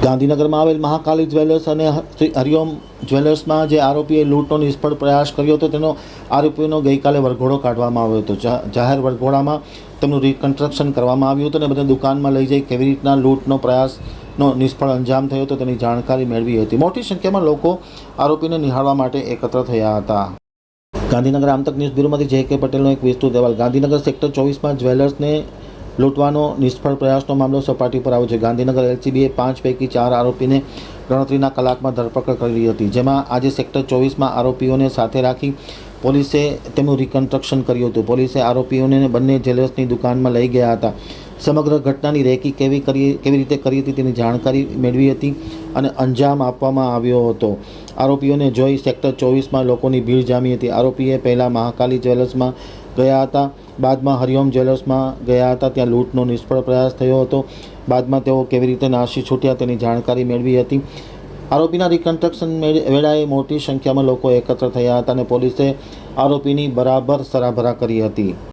ગાંધીનગરમાં આવેલ મહાકાલી જ્વેલર્સ અને શ્રી હરિઓમ જ્વેલર્સમાં જે આરોપીએ લૂંટનો નિષ્ફળ પ્રયાસ કર્યો હતો તેનો આરોપીઓનો ગઈકાલે વરઘોડો કાઢવામાં આવ્યો હતો। જાહેર વરઘોડામાં તેમનું રિકન્સ્ટ્રક્શન કરવામાં આવ્યું હતું અને બધા દુકાનમાં લઈ જઈ કેવી રીતના લૂંટનો પ્રયાસનો નિષ્ફળ અંજામ થયો હતો તેની જાણકારી મેળવી હતી। મોટી સંખ્યામાં લોકો આરોપીને નિહાળવા માટે એકત્ર થયા હતા। ગાંધીનગર આમતક ન્યૂઝ બ્યુરોમાંથી જે કે પટેલનો એક વિસ્તૃત અહેવાલ। ગાંધીનગર સેક્ટર 24માં જ્વેલર્સને લૂંટવાનો નિષ્ફળ પ્રયાસનો મામલો સપાટી પર આવ્યો છે। ગાંધીનગર એલસીબીએ 5 પૈકી 4 આરોપીને ગણતરીના કલાકમાં ધરપકડ કરી હતી, જેમાં આજે સેક્ટર 24માં આરોપીઓને સાથે રાખી પોલીસે તેમનું રિકન્સ્ટ્રક્શન કર્યું હતું। પોલીસે આરોપીઓને બંને જ્વેલર્સની દુકાનમાં લઈ ગયા હતા। સમગ્ર ઘટનાની રેકી કેવી રીતે કરી હતી તેની જાણકારી મેળવી હતી અને અંજામ આપવામાં આવ્યો હતો। આરોપીઓને જોઈ સેક્ટર 24માં લોકોની ભીડ જામી હતી। આરોપીએ પહેલાં મહાકાલી જ્વેલર્સમાં ગયા હતા, બાદમાં હરિઓમ જ્વેલર્સમાં ગયા હતા, ત્યાં લૂંટનો નિષ્ફળ પ્રયાસ થયો હતો। બાદમાં તેઓ કેવી રીતે નાસી છૂટ્યા તેની જાણકારી મેળવી હતી। આરોપીના રિકન્સ્ટ્રક્શન વેળાએ મોટી સંખ્યામાં લોકો એકત્ર થયા હતા અને પોલીસે આરોપીની બરાબર સરાભરા કરી હતી।